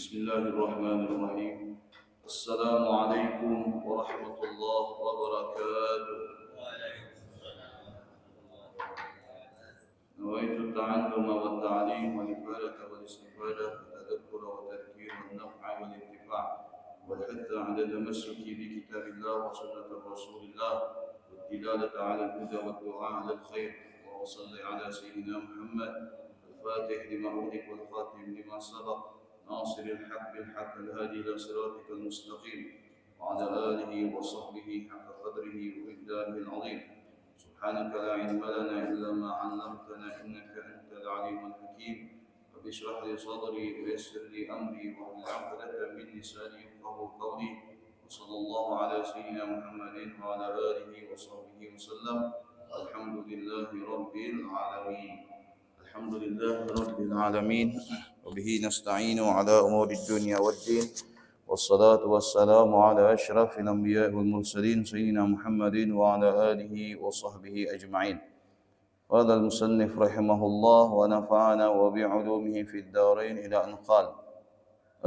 بسم الله الرحمن الرحيم. السلام عليكم ورحمة الله وبركاته. نويت التعلم والتعليم والإفادة والاستفادة والتذكر والتذكير والنفع والانتفاع والحث على التمسك بكتاب الله وسنة رسول الله والدلالة على الهدى والدعاء على الخير. وصل على سيدنا محمد الفاتح لما أغلق والخاتم لما سبق ناصر الحق بالحق الهادي إلى صراطك المستقيم وعلى آله وصحبه حق قدره وإقداره العظيم. سبحانك لا علم لنا إلا ما علمتنا إنك أنت العليم الحكيم. رب اشرح لي صدري ويسر لي أمري واحلل عقدة من لساني يفقهوا قولي. وصلى الله على سيدنا محمد وعلى آله وصحبه وسلم. الحمد لله رب العالمين. الحمد لله رب العالمين وبه نستعين على أمور الدنيا والدين والصلاة والسلام على أشرف الأنبياء والمرسلين سيدنا محمد وعلى آله وصحبه أجمعين. قال المصنف رحمه الله ونفعنا وبعلومه في الدارين إلى أن قال: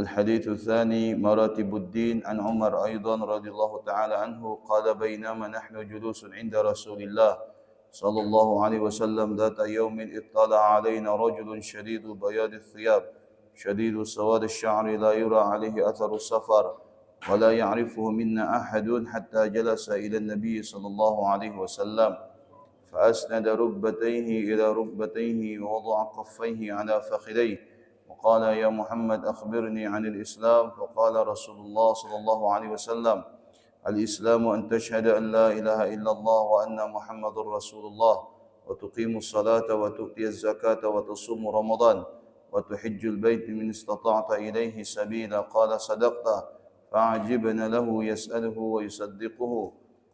الحديث الثاني مراتب الدين. عن عمر أيضا رضي الله تعالى عنه قال: بينما نحن جلوس عند رسول الله صلى الله عليه وسلم ذات يوم اطلع علينا رجل شديد بياض الثياب شديد سواد الشعر لا يرى عليه أثر السفر ولا يعرفه منا أحد حتى جلس إلى النبي صلى الله عليه وسلم فأسند ركبتيه إلى ركبتيه ووضع كفيه على فخذيه وقال: يا محمد أخبرني عن الإسلام. فقال رسول الله صلى الله عليه وسلم: الإسلام أن تشهد أن لا إله إلا الله وأن محمد رسول الله وتقيم الصلاة وتؤتي الزكاة وتصوم رمضان وتحج البيت من استطعت إليه سبيلا. قال: صدقت. فعجبنا له يسأله ويصدقه.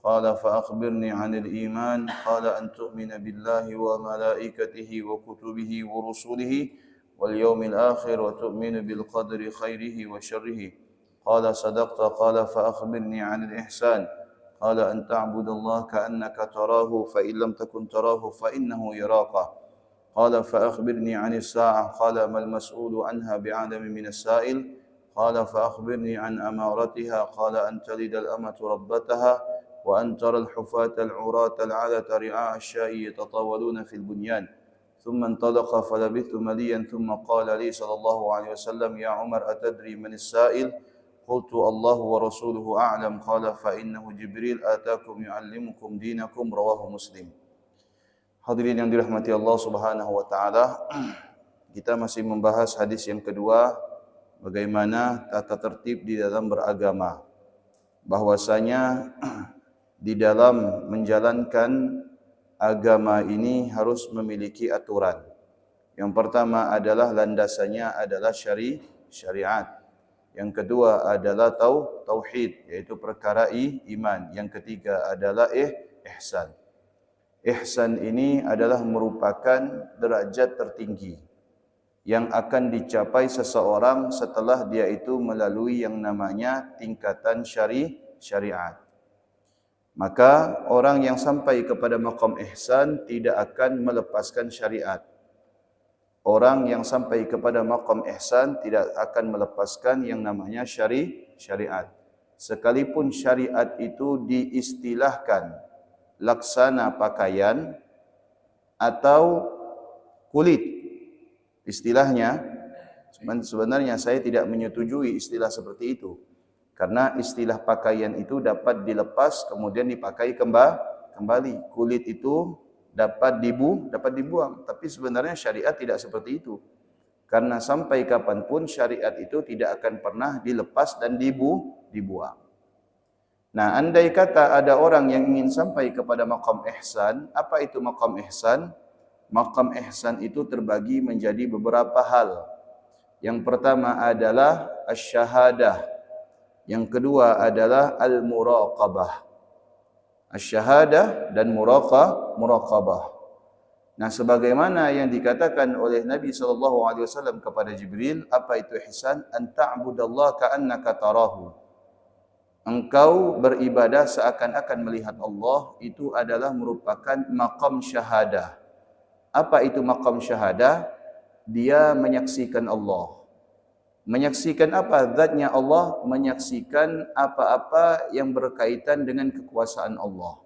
قال: فأخبرني عن الإيمان. قال: أن تؤمن بالله وملائكته وكتبه ورسله واليوم الآخر وتؤمن بالقدر خيره وشره. قال: صدقت. قال: فأخبرني عن الإحسان. قال: أن تعبد الله كأنك تراه فإن لم تكن تراه فإنه يراك. قال: فأخبرني عن الساعة. قال: ما المسؤول عنها بعالم من السائل. قال: فأخبرني عن أمارتها. قال: أن تلد الأمة ربتها وأن ترى الحفاة العراة العالة رعاء الشاء يتطاولون في البنيان. ثم انطلق فلبثت مليا ثم قال لي صلى الله عليه وسلم: يا عمر أتدري من السائل؟ قلت: الله ورسوله أعلم. قال: فإنه جبريل آتاكم يعلمكم دينكم. رواه مسلم. Hadirin yang dirahmati Allah Subhanahu wa taala, kita masih membahas hadis yang kedua, bagaimana tata tertib di dalam beragama. Bahwasanya di dalam menjalankan agama ini harus memiliki aturan. Yang pertama adalah landasannya adalah syariat. Yang kedua adalah tauhid, yaitu perkara iman. Yang ketiga adalah ihsan. Ihsan ini adalah merupakan derajat tertinggi yang akan dicapai seseorang setelah dia itu melalui yang namanya tingkatan syariat. Maka orang yang sampai kepada maqam ihsan tidak akan melepaskan syariat. Orang yang sampai kepada maqam ihsan tidak akan melepaskan yang namanya syariat. Sekalipun syariat itu diistilahkan laksana pakaian atau kulit. Istilahnya, sebenarnya saya tidak menyetujui istilah seperti itu. Karena istilah pakaian itu dapat dilepas kemudian dipakai kembali. Kulit itu dapat dibuang. Tapi sebenarnya syariat tidak seperti itu. Karena sampai kapanpun syariat itu tidak akan pernah dilepas dan dibuang. Nah, andai kata ada orang yang ingin sampai kepada maqam ihsan, apa itu maqam ihsan? Maqam ihsan itu terbagi menjadi beberapa hal. Yang pertama adalah asy-syahadah. Yang kedua adalah al-muraqabah. Asy-syahadah dan muraqabah. Nah, sebagaimana yang dikatakan oleh Nabi SAW kepada Jibril, apa itu ihsan? An ta'budallaha ka'annaka tarahu. Engkau beribadah seakan-akan melihat Allah, itu adalah merupakan maqam syahadah. Apa itu maqam syahadah? Dia menyaksikan Allah. Menyaksikan apa? Zatnya Allah, menyaksikan apa-apa yang berkaitan dengan kekuasaan Allah.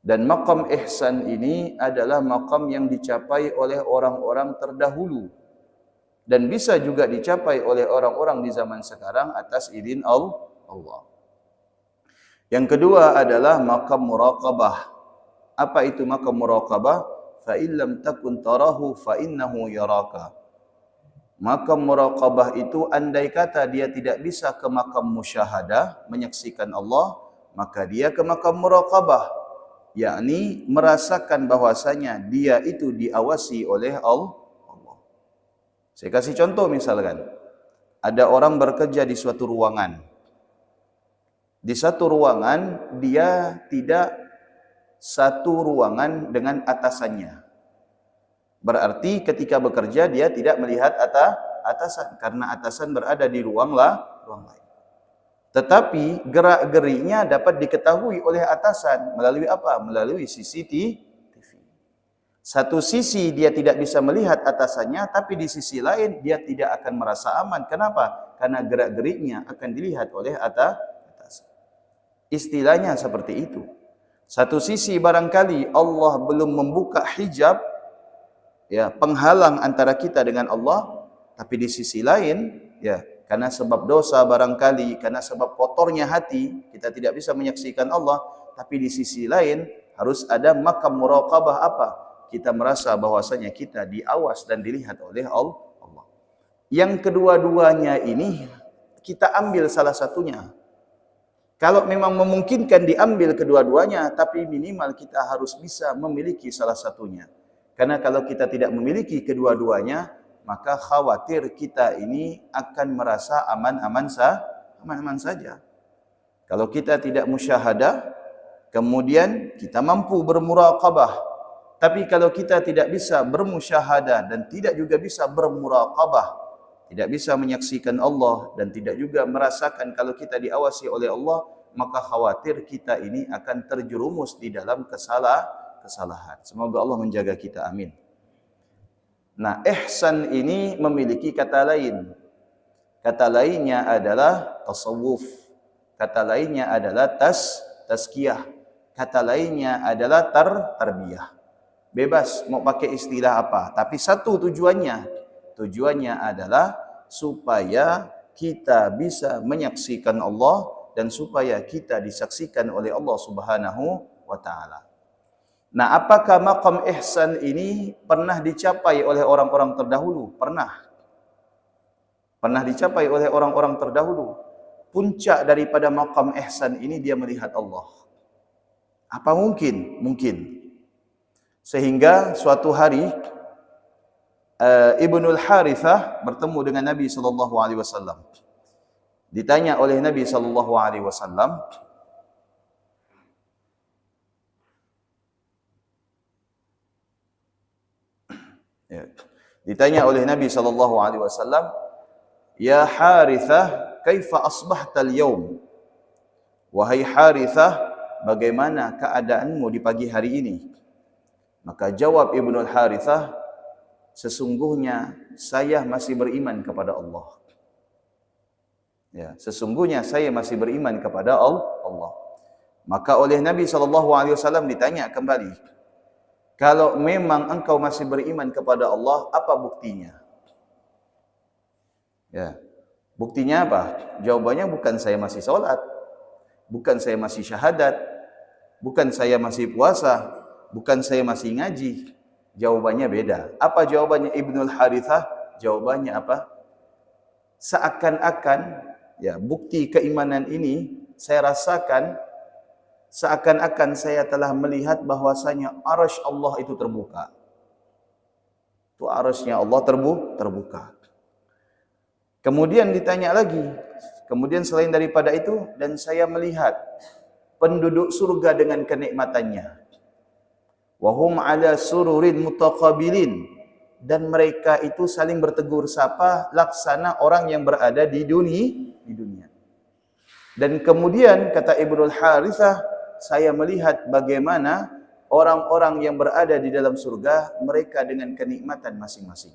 Dan maqam ihsan ini adalah maqam yang dicapai oleh orang-orang terdahulu dan bisa juga dicapai oleh orang-orang di zaman sekarang atas izin Allah. Yang kedua adalah maqam muraqabah. Apa itu maqam muraqabah? Fa illam takun tarahu fa innahu yaraka. Maqam muraqabah itu andai kata dia tidak bisa ke maqam musyahadah, menyaksikan Allah, maka dia ke maqam muraqabah, yakni merasakan bahwasanya dia itu diawasi oleh Allah. Saya kasih contoh misalkan, ada orang bekerja di suatu ruangan. Di satu ruangan dia tidak satu ruangan dengan atasannya. Berarti ketika bekerja dia tidak melihat atasan karena atasan berada di ruang lain. Tetapi gerak-geriknya dapat diketahui oleh atasan melalui apa? Melalui CCTV. Satu sisi dia tidak bisa melihat atasannya, tapi di sisi lain dia tidak akan merasa aman. Kenapa? Karena gerak-geriknya akan dilihat oleh atasan. Istilahnya seperti itu. Satu sisi barangkali Allah belum membuka hijab, ya, penghalang antara kita dengan Allah, tapi di sisi lain, ya, karena sebab dosa barangkali, karena sebab kotornya hati, kita tidak bisa menyaksikan Allah, tapi di sisi lain harus ada maqam muraqabah apa? Kita merasa bahwasanya kita diawas dan dilihat oleh Allah. Yang kedua-duanya ini kita ambil salah satunya. Kalau memang memungkinkan diambil kedua-duanya, tapi minimal kita harus bisa memiliki salah satunya. Karena kalau kita tidak memiliki kedua-duanya, maka khawatir kita ini akan merasa aman-aman saja. Kalau kita tidak musyahadah, kemudian kita mampu bermuraqabah. Tapi kalau kita tidak bisa bermusyahadah dan tidak juga bisa bermuraqabah, tidak bisa menyaksikan Allah dan tidak juga merasakan kalau kita diawasi oleh Allah, maka khawatir kita ini akan terjerumus di dalam kesalahan. Semoga Allah menjaga kita, amin. Nah, ihsan ini memiliki kata lain. Kata lainnya adalah tasawuf. Kata lainnya adalah tazkiyah. Kata lainnya adalah tarbiyah. Bebas mau pakai istilah apa, tapi satu tujuannya. Tujuannya adalah supaya kita bisa menyaksikan Allah dan supaya kita disaksikan oleh Allah Subhanahu wa taala. Nah, apakah maqam ihsan ini pernah dicapai oleh orang-orang terdahulu? Pernah. Pernah dicapai oleh orang-orang terdahulu. Puncak daripada maqam ihsan ini dia melihat Allah. Apa mungkin? Mungkin. Sehingga suatu hari Ibnul Harithah bertemu dengan Nabi sallallahu alaihi wasallam. Ditanya oleh Nabi sallallahu alaihi wasallam, ditanya oleh Nabi sallallahu alaihi wasallam, "Ya Harithah, kaifa asbahta al-yawm?" Wahai Harithah, bagaimana keadaanmu di pagi hari ini? Maka jawab Ibnul Harithah, sesungguhnya saya masih beriman kepada Allah. Ya, sesungguhnya saya masih beriman kepada Allah. Maka oleh Nabi SAW ditanya kembali, kalau memang engkau masih beriman kepada Allah, apa buktinya? Ya, buktinya apa? Jawabannya bukan saya masih sholat, bukan saya masih syahadat, bukan saya masih puasa, bukan saya masih ngaji. Jawabannya beda. Apa jawabannya Ibnul Harithah? Jawabannya apa? Seakan-akan, ya, bukti keimanan ini saya rasakan seakan-akan saya telah melihat bahwasanya arasy Allah itu terbuka. Itu arasy-nya Allah terbuka. Kemudian ditanya lagi. Kemudian selain daripada itu, dan saya melihat penduduk surga dengan kenikmatannya. Wahum ala sururin mutaqabilin, dan mereka itu saling bertegur sapa laksana orang yang berada di dunia. Dan kemudian kata Ibnul Harithah, saya melihat bagaimana orang-orang yang berada di dalam surga mereka dengan kenikmatan masing-masing.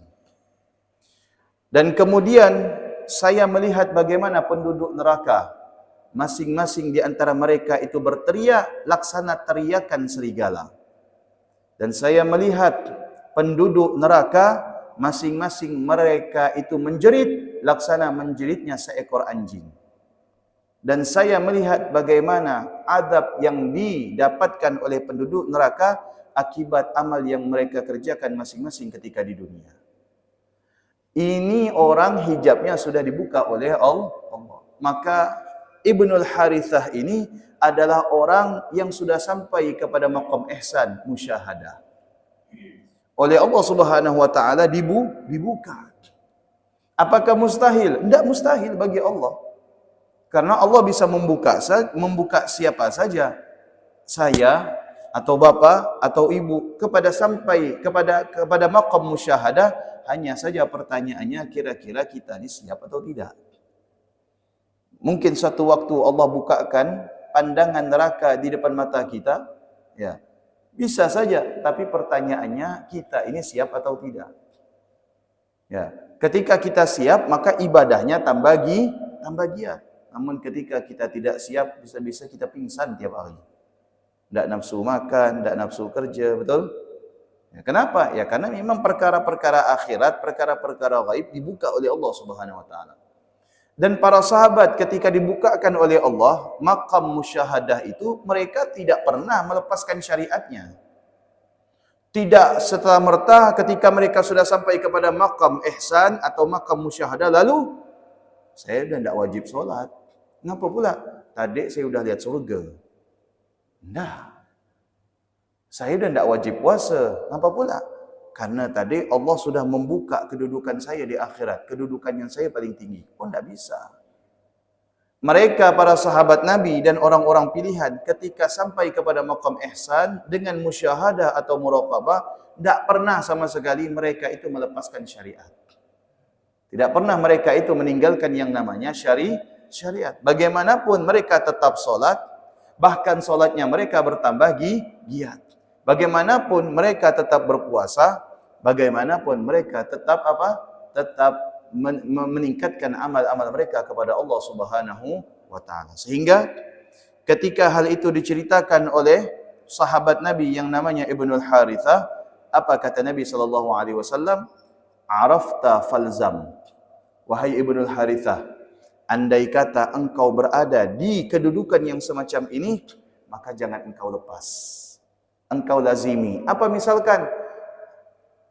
Dan kemudian saya melihat bagaimana penduduk neraka masing-masing di antara mereka itu berteriak laksana teriakan serigala. Dan saya melihat penduduk neraka masing-masing mereka itu menjerit laksana menjeritnya seekor anjing. Dan saya melihat bagaimana azab yang didapatkan oleh penduduk neraka akibat amal yang mereka kerjakan masing-masing ketika di dunia. Ini orang hijabnya sudah dibuka oleh Allah. Maka Ibnul Harithah ini adalah orang yang sudah sampai kepada maqam ihsan musyahadah. Oleh Allah Subhanahu wa taala dibuka. Apakah mustahil? Tidak mustahil bagi Allah. Karena Allah bisa membuka siapa saja. Saya atau bapa atau ibu sampai kepada maqam musyahadah. Hanya saja pertanyaannya, kira-kira kita ini siap atau tidak? Mungkin suatu waktu Allah bukakan pandangan neraka di depan mata kita, ya. Bisa saja, tapi pertanyaannya kita ini siap atau tidak? Ya, ketika kita siap, maka ibadahnya tambah giat. Namun ketika kita tidak siap, bisa-bisa kita pingsan tiap hari. Tidak nafsu makan, tidak nafsu kerja, betul? Ya, kenapa? Ya karena memang perkara-perkara akhirat, perkara-perkara gaib dibuka oleh Allah Subhanahu wa taala. Dan para sahabat ketika dibukakan oleh Allah maqam musyahadah itu, mereka tidak pernah melepaskan syariatnya. Tidak serta-merta ketika mereka sudah sampai kepada maqam ihsan atau maqam musyahadah lalu saya sudah tidak wajib solat. Kenapa pula? Tadi saya sudah lihat surga. Nah, saya sudah tidak wajib puasa. Kenapa pula? Karena tadi Allah sudah membuka kedudukan saya di akhirat. Kedudukan yang saya paling tinggi. Oh, tidak bisa. Mereka, para sahabat Nabi dan orang-orang pilihan, ketika sampai kepada maqam ihsan dengan musyahadah atau muraqabah, tidak pernah sama sekali mereka itu melepaskan syariat. Tidak pernah mereka itu meninggalkan yang namanya syariat. Bagaimanapun mereka tetap solat, bahkan solatnya mereka bertambah giat. Bagaimanapun mereka tetap berpuasa, bagaimanapun mereka tetap meningkatkan amal-amal mereka kepada Allah Subhanahu wa taala. Sehingga ketika hal itu diceritakan oleh sahabat Nabi yang namanya Ibnul Harithah, apa kata Nabi sallallahu alaihi wasallam? Arafta falzam. Wahai Ibnul Harithah, andai kata engkau berada di kedudukan yang semacam ini, maka jangan engkau lepas. Engkau lazimi. Apa misalkan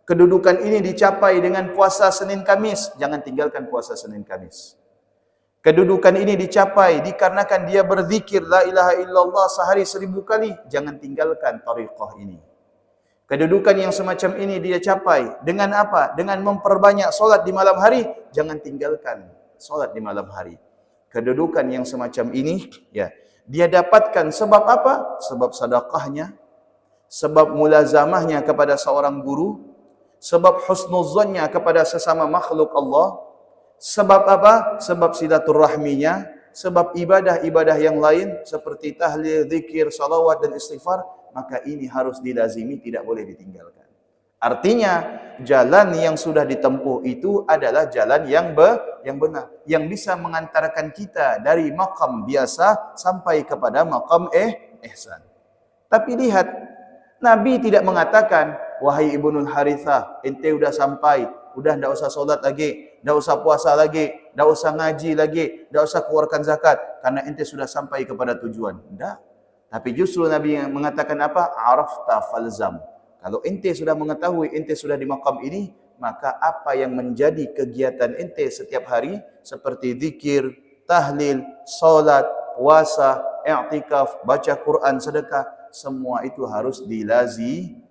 kedudukan ini dicapai dengan puasa Senin Kamis, jangan tinggalkan puasa Senin Kamis. Kedudukan ini dicapai dikarenakan dia berzikir la ilaha illallah sehari 1000 kali, jangan tinggalkan tariqah ini. Kedudukan yang semacam ini dia capai dengan apa? Dengan memperbanyak solat di malam hari, jangan tinggalkan solat di malam hari. Kedudukan yang semacam ini, ya, dia dapatkan sebab apa? Sebab sedekahnya, sebab mulazamahnya kepada seorang guru, sebab husnuzannya kepada sesama makhluk Allah, sebab apa? Sebab silaturahminya, sebab ibadah-ibadah yang lain seperti tahlil, zikir, salawat dan istighfar, maka ini harus dilazimi, tidak boleh ditinggalkan. Artinya, jalan yang sudah ditempuh itu adalah jalan yang benar, yang bisa mengantarkan kita dari maqam biasa sampai kepada maqam ihsan. Tapi lihat, Nabi tidak mengatakan, wahai Ibnul Harithah, ente sudah sampai, sudah tidak usah solat lagi, tidak usah puasa lagi, tidak usah ngaji lagi, tidak usah keluarkan zakat, karena ente sudah sampai kepada tujuan. Tidak. Tapi justru Nabi yang mengatakan apa? Arafta falzam. Kalau ente sudah mengetahui, ente sudah di maqam ini, maka apa yang menjadi kegiatan ente setiap hari, seperti zikir, tahlil, solat, puasa, i'tikaf, baca Quran, sedekah, semua itu harus dilazimi.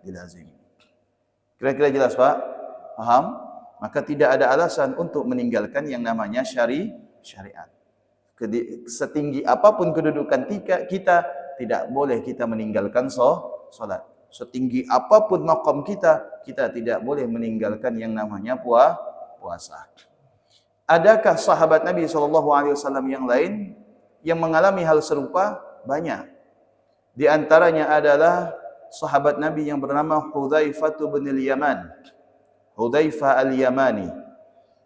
Kira-kira jelas, Pak? Paham? Maka tidak ada alasan untuk meninggalkan yang namanya syariat. Setinggi apapun kedudukan kita, tidak boleh kita meninggalkan solat. Setinggi apapun maqam kita tidak boleh meninggalkan yang namanya puasa. Adakah sahabat Nabi SAW yang lain yang mengalami hal serupa? Banyak. Di antaranya adalah sahabat Nabi yang bernama Hudzaifah bin al-Yaman. Hudzaifah al-Yamani.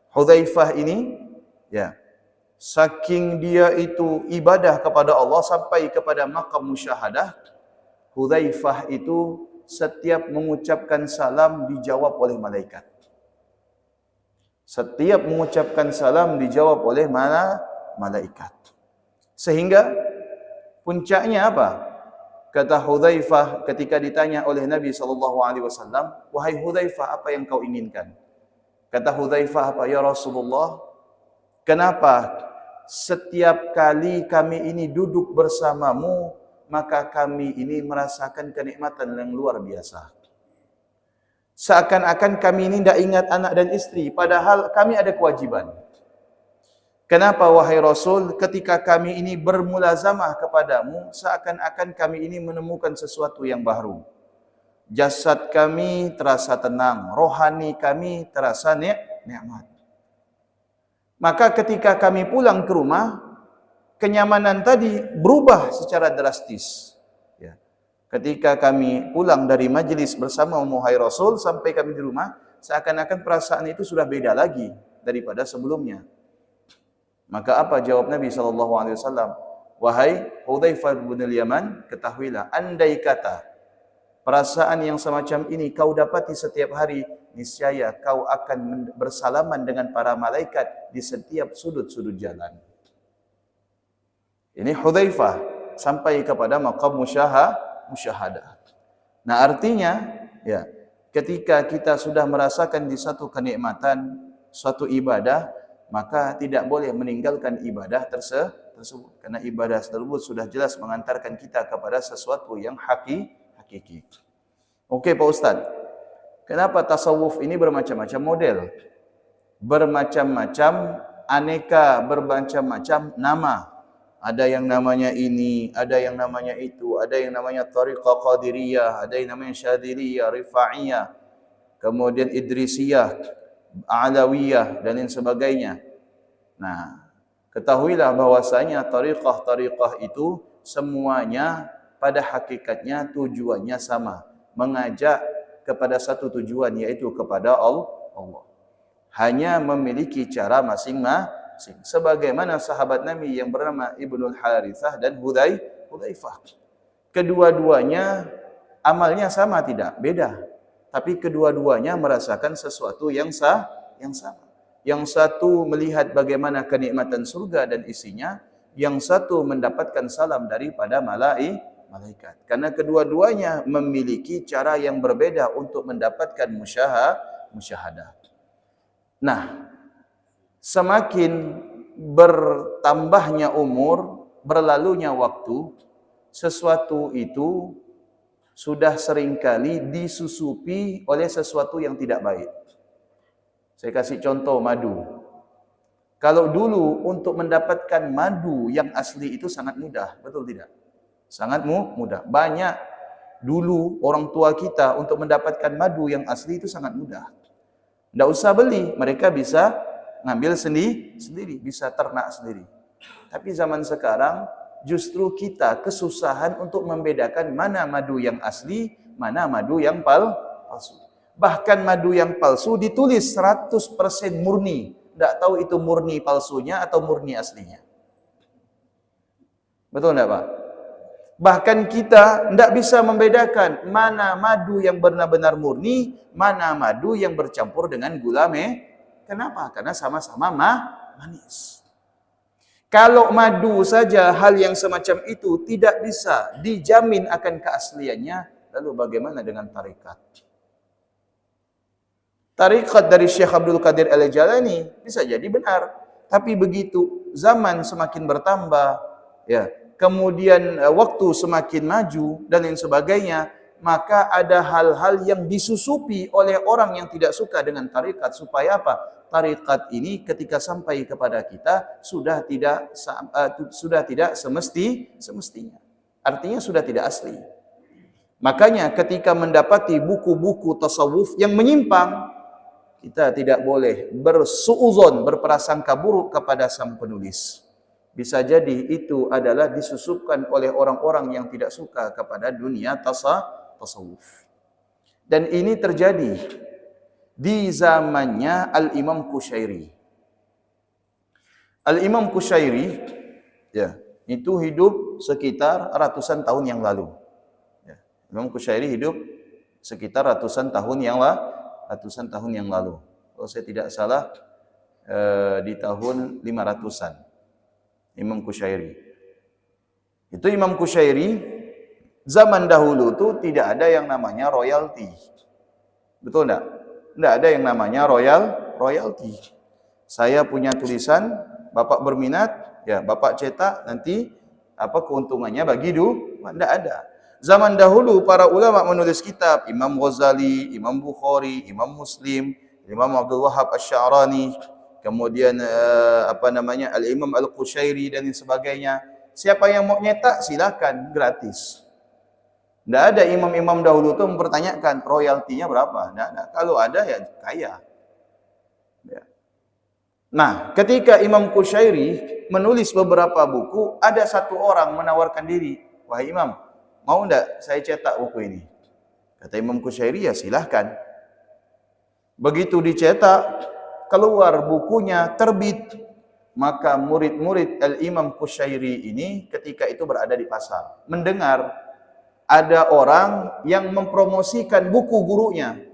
Hudzaifah ini, ya, saking dia itu ibadah kepada Allah sampai kepada maqam musyahadah, Hudzaifah itu setiap mengucapkan salam dijawab oleh malaikat. Setiap mengucapkan salam dijawab oleh malaikat. Sehingga puncaknya apa? Kata Hudzaifah ketika ditanya oleh Nabi SAW, "Wahai Hudzaifah, apa yang kau inginkan?" Kata Hudzaifah, "Apa ya Rasulullah? Kenapa setiap kali kami ini duduk bersamamu, maka kami ini merasakan kenikmatan yang luar biasa. Seakan-akan kami ini tidak ingat anak dan istri, padahal kami ada kewajiban. Kenapa wahai Rasul, ketika kami ini bermulazamah kepadamu, seakan-akan kami ini menemukan sesuatu yang baru. Jasad kami terasa tenang, rohani kami terasa nikmat. Maka ketika kami pulang ke rumah, kenyamanan tadi berubah secara drastis. Ya. Ketika kami pulang dari majlis bersama wahai Rasul, sampai kami di rumah, seakan-akan perasaan itu sudah beda lagi daripada sebelumnya. Maka apa jawab Nabi SAW? Wahai Hudzaifah bin al-Yaman, ketahuilah, andai kata perasaan yang semacam ini kau dapati setiap hari, niscaya kau akan bersalaman dengan para malaikat di setiap sudut-sudut jalan. Ini Hudzaifah sampai kepada maqam musyahadah. Nah, artinya, ya, ketika kita sudah merasakan di satu kenikmatan, suatu ibadah, maka tidak boleh meninggalkan ibadah tersebut. Karena ibadah tersebut sudah jelas mengantarkan kita kepada sesuatu yang hakiki. Oke Pak Ustadz, kenapa tasawuf ini bermacam-macam model? Bermacam-macam, aneka, bermacam-macam nama. Ada yang namanya ini, ada yang namanya itu, ada yang namanya Tariqah Qadiriyah, ada yang namanya Syadiliyah, Rifa'iyah, kemudian Idrisiyah, Alawiyah dan lain sebagainya. Nah, ketahuilah bahwasanya tariqah-tariqah itu semuanya pada hakikatnya tujuannya sama, mengajak kepada satu tujuan, yaitu kepada Allah. Hanya memiliki cara masing-masing. Sebagaimana sahabat Nabi yang bernama Ibnul Harithah dan Hudzaifah. Kedua-duanya amalnya sama tidak? Beda. Tapi kedua-duanya merasakan sesuatu yang sama. Yang satu melihat bagaimana kenikmatan surga dan isinya, yang satu mendapatkan salam daripada malaikat. Karena kedua-duanya memiliki cara yang berbeda untuk mendapatkan musyahadah. Nah, semakin bertambahnya umur, berlalunya waktu, sesuatu itu sudah seringkali disusupi oleh sesuatu yang tidak baik. Saya kasih contoh madu. Kalau dulu untuk mendapatkan madu yang asli itu sangat mudah, betul tidak? Sangat mudah. Banyak dulu orang tua kita untuk mendapatkan madu yang asli itu sangat mudah. Tidak usah beli, mereka bisa ngambil sendiri, bisa ternak sendiri. Tapi zaman sekarang justru kita kesusahan untuk membedakan mana madu yang asli, mana madu yang palsu. Bahkan madu yang palsu ditulis 100% murni. Tidak tahu itu murni palsunya atau murni aslinya. Betul tidak Pak? Bahkan kita tidak bisa membedakan mana madu yang benar-benar murni, mana madu yang bercampur dengan gula Kenapa? Karena sama-sama manis. Kalau madu saja hal yang semacam itu tidak bisa dijamin akan keasliannya, lalu bagaimana dengan tarekat? Tarekat dari Syekh Abdul Qadir Al-Jailani bisa jadi benar, tapi begitu zaman semakin bertambah, ya, kemudian waktu semakin maju dan lain sebagainya, maka ada hal-hal yang disusupi oleh orang yang tidak suka dengan tarekat supaya apa? Tarekat ini ketika sampai kepada kita sudah tidak semestinya. Artinya sudah tidak asli. Makanya ketika mendapati buku-buku tasawuf yang menyimpang, kita tidak boleh bersuudzon, berprasangka buruk kepada sang penulis. Bisa jadi itu adalah disusupkan oleh orang-orang yang tidak suka kepada dunia tasawuf. Dan ini terjadi di zamannya Al-Imam Qushairi. Al-Imam Qushairi, ya, itu hidup sekitar ratusan tahun yang lalu. Ya. Imam Qushairi hidup sekitar ratusan tahun yang lalu. Kalau saya tidak salah di tahun 500-an. Imam Qushairi. Itu Imam Qushairi zaman dahulu tuh tidak ada yang namanya royalti. Betul enggak? Enggak ada yang namanya royalti. Saya punya tulisan, Bapak berminat, ya Bapak cetak, nanti apa keuntungannya bagi enggak ada. Zaman dahulu para ulama menulis kitab, Imam Ghazali, Imam Bukhari, Imam Muslim, Imam Abdul Wahhab Asy-Sya'rani, kemudian Al-Imam Al-Qushairi dan sebagainya. Siapa yang mau nyetak silakan, gratis. Tidak ada imam-imam dahulu itu mempertanyakan royaltinya berapa. Tidak ada. Kalau ada ya kaya. Ya. Nah, ketika Imam Qushairi menulis beberapa buku, ada satu orang menawarkan diri, wahai Imam, mau tidak saya cetak buku ini? Kata Imam Qushairi, ya silahkan. Begitu dicetak, keluar bukunya, terbit, maka murid-murid Al-Imam Qushairi ini ketika itu berada di pasar, mendengar ada orang yang mempromosikan buku gurunya.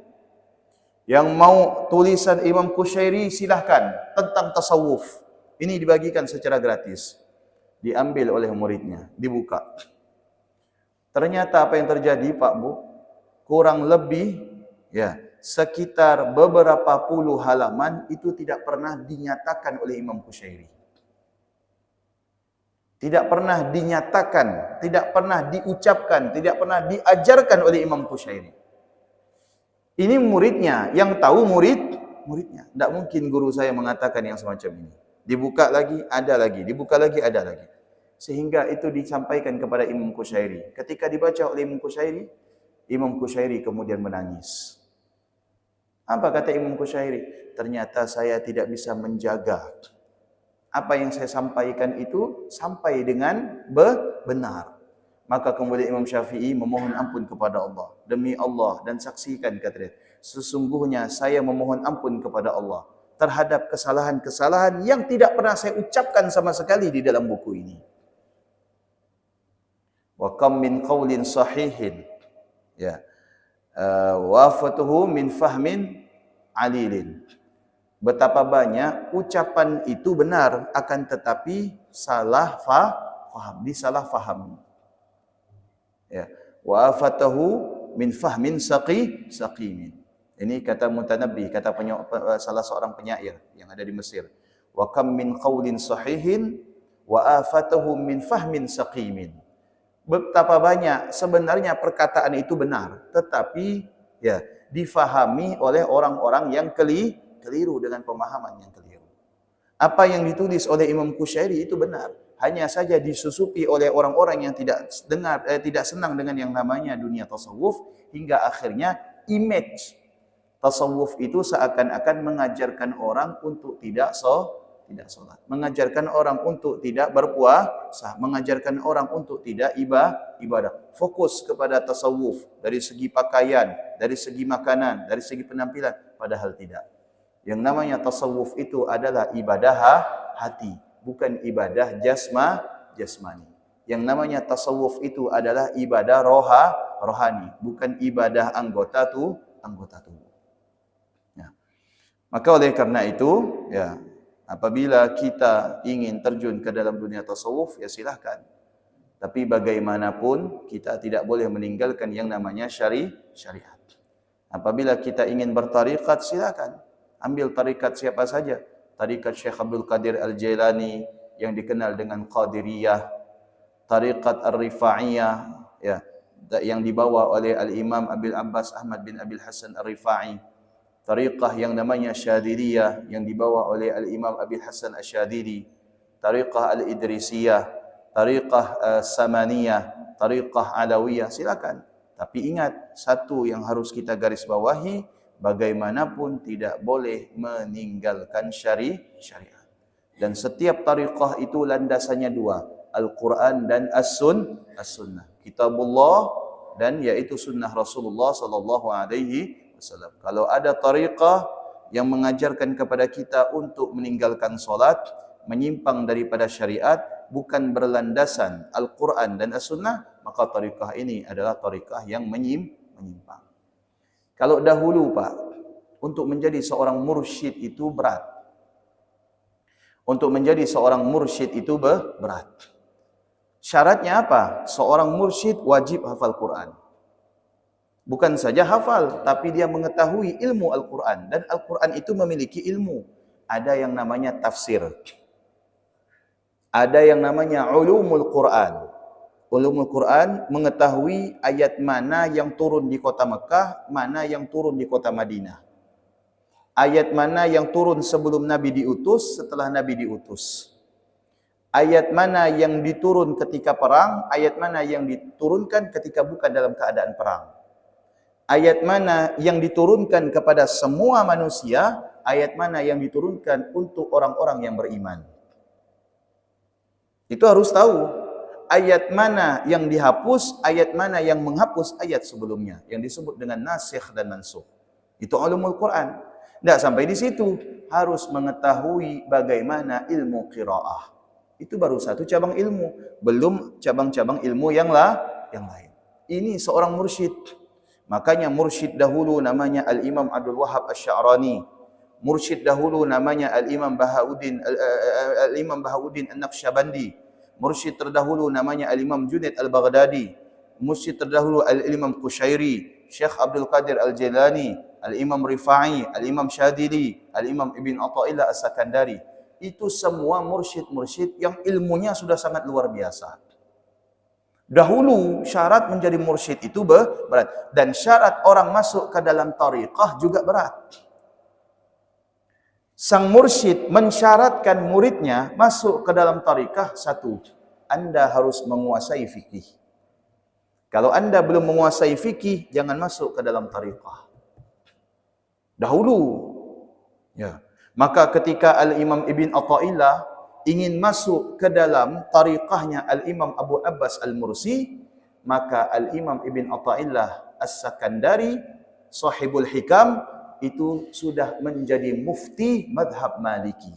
Yang mau tulisan Imam Qushairi silahkan, tentang tasawuf. Ini dibagikan secara gratis. Diambil oleh muridnya, dibuka. Ternyata apa yang terjadi Pak Bu? Kurang lebih ya sekitar beberapa puluh halaman itu tidak pernah dinyatakan oleh Imam Qushairi. Tidak pernah dinyatakan, tidak pernah diucapkan, tidak pernah diajarkan oleh Imam Qushairi. Ini muridnya, yang tahu muridnya. Tidak mungkin guru saya mengatakan yang semacam ini. Dibuka lagi, ada lagi. Dibuka lagi, ada lagi. Sehingga itu disampaikan kepada Imam Qushairi. Ketika dibaca oleh Imam Qushairi kemudian menangis. Apa kata Imam Qushairi? Ternyata saya tidak bisa menjaga apa yang saya sampaikan itu sampai dengan benar. Maka kemudian Imam Syafi'i memohon ampun kepada Allah. Demi Allah, dan saksikan kata dia, sesungguhnya saya memohon ampun kepada Allah terhadap kesalahan-kesalahan yang tidak pernah saya ucapkan sama sekali di dalam buku ini. Wa kam min qaulin sahihin, ya, wafatuhu min fahmin alilin. Betapa banyak ucapan itu benar, akan tetapi salah disalah fahami. Ya, wafatahu min fahmin saqimin. Ini kata Mutanabbi, kata salah seorang penyair yang ada di Mesir. Wa kam min qaulin sahihin wa afatahu min fahmin saqimin. Betapa banyak sebenarnya perkataan itu benar, tetapi ya difahami oleh orang-orang yang keliru dengan pemahaman yang keliru. Apa yang ditulis oleh Imam Qushairi itu benar, hanya saja disusupi oleh orang-orang yang tidak senang dengan yang namanya dunia tasawuf, hingga akhirnya image tasawuf itu seakan-akan mengajarkan orang untuk tidak salat, mengajarkan orang untuk tidak berpuasa, mengajarkan orang untuk tidak ibadah. Fokus kepada tasawuf dari segi pakaian, dari segi makanan, dari segi penampilan, padahal tidak. Yang namanya tasawuf itu adalah ibadah hati, bukan ibadah jasmani. Yang namanya tasawuf itu adalah ibadah rohani, bukan ibadah anggota tubuh. Ya. Maka oleh karena itu, ya, apabila kita ingin terjun ke dalam dunia tasawuf, ya silahkan. Tapi bagaimanapun kita tidak boleh meninggalkan yang namanya syariat. Apabila kita ingin bertarikat, silakan. Ambil tarikat siapa saja. Tarikat Syekh Abdul Qadir Al-Jailani yang dikenal dengan Qadiriyah, tarikat Ar-Rifa'iyah, ya, yang dibawa oleh Al-Imam Abil Abbas Ahmad bin Abil Hasan Ar-Rifa'i, tariqah yang namanya Syadiliyah yang dibawa oleh Al-Imam Abil Hasan Asy-Syadili, tariqah Al-Idrisiyah, tariqah Samaniyah, tariqah Alawiyah, silakan. Tapi ingat, satu yang harus kita garis bawahi, bagaimanapun tidak boleh meninggalkan syariat. Dan setiap tariqah itu landasannya dua, Al-Quran dan As-Sunnah. Kitabullah dan yaitu sunnah Rasulullah sallallahu alaihi wasallam. Kalau ada tariqah yang mengajarkan kepada kita untuk meninggalkan solat, menyimpang daripada syariat, bukan berlandasan Al-Quran dan As-Sunnah, maka tariqah ini adalah tariqah yang menyimpang. Kalau dahulu Pak, untuk menjadi seorang mursyid itu berat. Untuk menjadi seorang mursyid itu berat. Syaratnya apa? Seorang mursyid wajib hafal Quran. Bukan saja hafal, tapi dia mengetahui ilmu Al-Quran. Dan Al-Quran itu memiliki ilmu. Ada yang namanya tafsir. Ada yang namanya ulumul Quran. Ulumul Quran mengetahui ayat mana yang turun di kota Mekah, mana yang turun di kota Madinah. Ayat mana yang turun sebelum Nabi diutus, setelah Nabi diutus. Ayat mana yang diturun ketika perang, ayat mana yang diturunkan ketika bukan dalam keadaan perang. Ayat mana yang diturunkan kepada semua manusia, ayat mana yang diturunkan untuk orang-orang yang beriman. Itu harus tahu. Ayat mana yang dihapus, ayat mana yang menghapus ayat sebelumnya, yang disebut dengan nasikh dan mansukh. Itu ulumul Quran. Tidak sampai di situ, harus mengetahui bagaimana ilmu qiraah. Itu baru satu cabang ilmu, belum cabang-cabang ilmu yang lain. Ini seorang mursyid. Makanya mursyid dahulu namanya Al-Imam Abdul Wahab Asy-Sya'rani. Mursyid dahulu namanya Al-Imam Bahauddin An-Naqsyabandi. Mursyid terdahulu namanya Al-Imam Junaid Al-Baghdadi. Mursyid terdahulu Al-Imam Qushairi, Syekh Abdul Qadir Al-Jilani, Al-Imam Rifa'i, Al-Imam Syadili, Al-Imam Ibn Atha'illah As-Sakandari. Itu semua mursyid-mursyid yang ilmunya sudah sangat luar biasa. Dahulu syarat menjadi mursyid itu berat. Dan syarat orang masuk ke dalam tariqah juga berat. Sang mursyid mensyaratkan muridnya masuk ke dalam tariqah. Satu, Anda harus menguasai fikih. Kalau Anda belum menguasai fikih, jangan masuk ke dalam tariqah. Dahulu. Ya. Maka ketika Al-Imam Ibn Atha'illah ingin masuk ke dalam tariqahnya Al-Imam Abu Abbas Al-Mursi, maka Al-Imam Ibn Atha'illah As-Sakandari, sahibul hikam, itu sudah menjadi mufti madhab Maliki.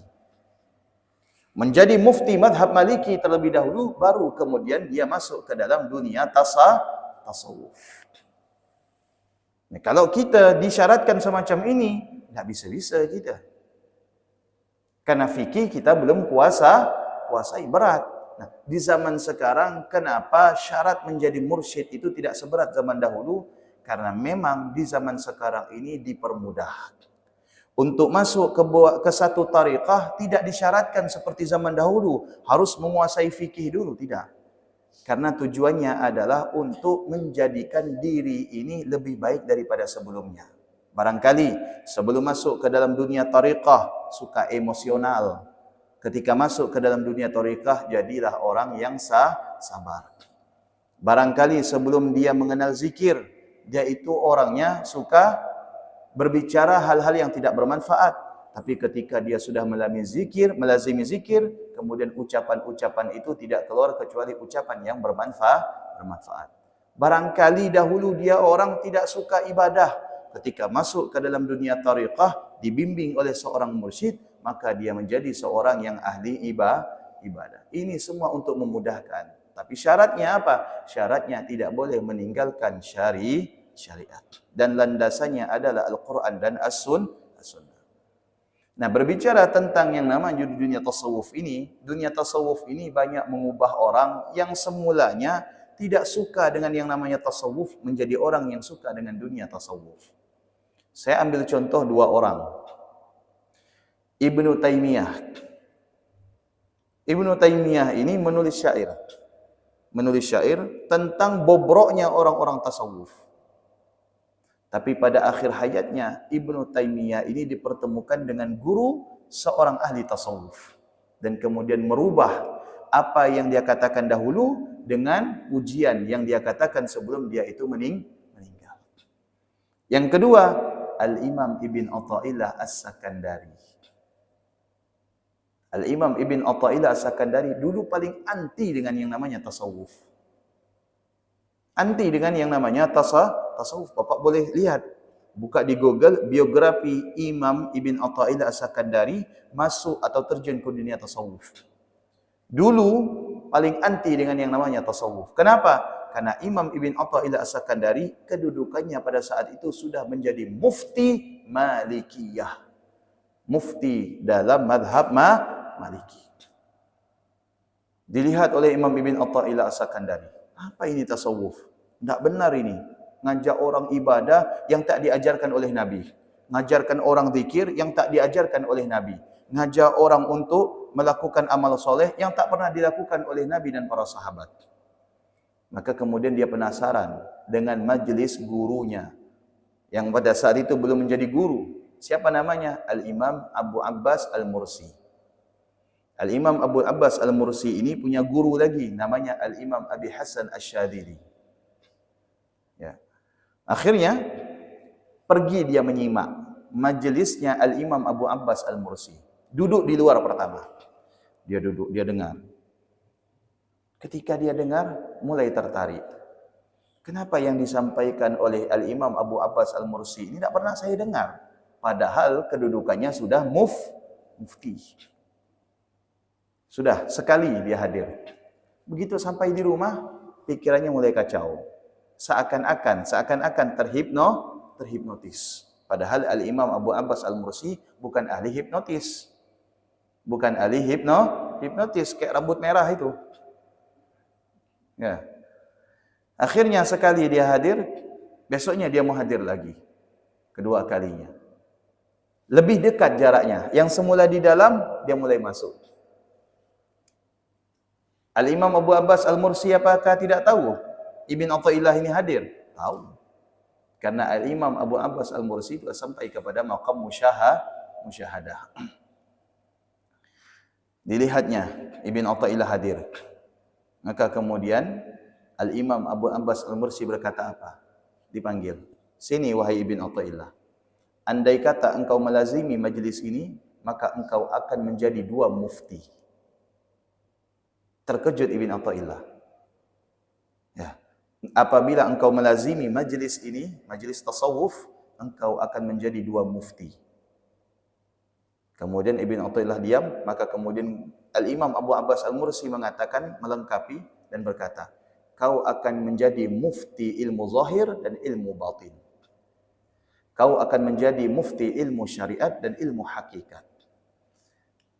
Menjadi mufti madhab Maliki terlebih dahulu, baru kemudian dia masuk ke dalam dunia tasawuf. Nah, kalau kita disyaratkan semacam ini, tidak bisa-bisa kita. Karena fikih kita belum kuasai, berat. Nah, di zaman sekarang, kenapa syarat menjadi mursyid itu tidak seberat zaman dahulu? Karena memang di zaman sekarang ini dipermudah. Untuk masuk ke satu tariqah tidak disyaratkan seperti zaman dahulu, harus menguasai fikih dulu, tidak. Karena tujuannya adalah untuk menjadikan diri ini lebih baik daripada sebelumnya. Barangkali sebelum masuk ke dalam dunia tariqah suka emosional. Ketika masuk ke dalam dunia tariqah jadilah orang yang sabar. Barangkali sebelum dia mengenal zikir, dia itu orangnya suka berbicara hal-hal yang tidak bermanfaat. Tapi ketika dia sudah melazimi zikir, kemudian ucapan-ucapan itu tidak keluar kecuali ucapan yang bermanfaat. Barangkali dahulu dia orang tidak suka ibadah. Ketika masuk ke dalam dunia tariqah, dibimbing oleh seorang mursyid, maka dia menjadi seorang yang ahli ibadah. Ini semua untuk memudahkan. Tapi syaratnya apa? Syaratnya tidak boleh meninggalkan syariat. Dan landasannya adalah Al-Quran dan As-Sunnah. Nah, berbicara tentang yang namanya dunia tasawuf ini banyak mengubah orang yang semulanya tidak suka dengan yang namanya tasawuf menjadi orang yang suka dengan dunia tasawuf. Saya ambil contoh dua orang. Ibnu Taimiyah ini menulis syair tentang bobroknya orang-orang tasawuf. Tapi pada akhir hayatnya Ibnu Taimiyah ini dipertemukan dengan guru seorang ahli tasawuf dan kemudian merubah apa yang dia katakan dahulu dengan ujian yang dia katakan sebelum dia itu meninggal. Yang kedua, Al-Imam Ibn Atha'illah As-Sakandari. Al-Imam Ibn Atha'illah As-Sakandari dulu paling anti dengan yang namanya tasawuf. Anti dengan yang namanya tasawuf. Bapak boleh lihat Buka di Google biografi Imam Ibn Athaillah As-Sakandari masuk atau terjun ke dunia tasawuf. Dulu paling anti dengan yang namanya tasawuf. Kenapa? Karena Imam Ibn Athaillah As-Sakandari kedudukannya pada saat itu sudah menjadi mufti Malikiyah. Mufti dalam madhab Maliki. Dilihat oleh Imam Ibn Athaillah As-Sakandari. Apa ini tasawuf? Tidak benar ini. Ngajak orang ibadah yang tak diajarkan oleh Nabi. Ngajarkan orang zikir yang tak diajarkan oleh Nabi. Ngajak orang untuk melakukan amal soleh yang tak pernah dilakukan oleh Nabi dan para sahabat. Maka kemudian dia penasaran dengan majlis gurunya. Yang pada saat itu belum menjadi guru. Siapa namanya? Al-Imam Abu Abbas Al-Mursi. Al-Imam Abu Abbas Al-Mursi ini punya guru lagi. Namanya Al-Imam Abi Hasan Asy-Syadzili. Ya. Akhirnya pergi dia menyimak majelisnya Al-Imam Abu Abbas Al-Mursi. Duduk di luar pertama. Dia duduk, dia dengar. Ketika dia dengar, mulai tertarik. Kenapa yang disampaikan oleh Al-Imam Abu Abbas Al-Mursi ini tidak pernah saya dengar? Padahal kedudukannya sudah mufti. Sudah sekali dia hadir. Begitu sampai di rumah, pikirannya mulai kacau. Seakan-akan terhipnotis. Padahal Al-Imam Abu Abbas Al-Mursi bukan ahli hipnotis. Bukan ahli hipnotis kayak rambut merah itu. Ya. Akhirnya sekali dia hadir, besoknya dia mau hadir lagi. Kedua kalinya. Lebih dekat jaraknya. Yang semula di dalam, dia mulai masuk. Al-Imam Abu Abbas Al-Mursi apakah tidak tahu Ibn Athaillah ini hadir? Tahu. Karena Al-Imam Abu Abbas Al-Mursi telah sampai kepada maqam musyahadah. Dilihatnya Ibn Athaillah hadir. Maka kemudian Al-Imam Abu Abbas Al-Mursi berkata apa? Dipanggil. Sini wahai Ibn Athaillah. Andai kata engkau melazimi majlis ini, maka engkau akan menjadi 2 mufti. Terkejut Ibn Athaillah. Ya. Apabila engkau melazimi majlis ini, majlis tasawuf, engkau akan menjadi 2 mufti. Kemudian Ibn Athaillah diam, maka kemudian Al-Imam Abu Abbas Al-Mursi mengatakan, melengkapi dan berkata, kau akan menjadi mufti ilmu zahir dan ilmu batin. Kau akan menjadi mufti ilmu syariat dan ilmu hakikat.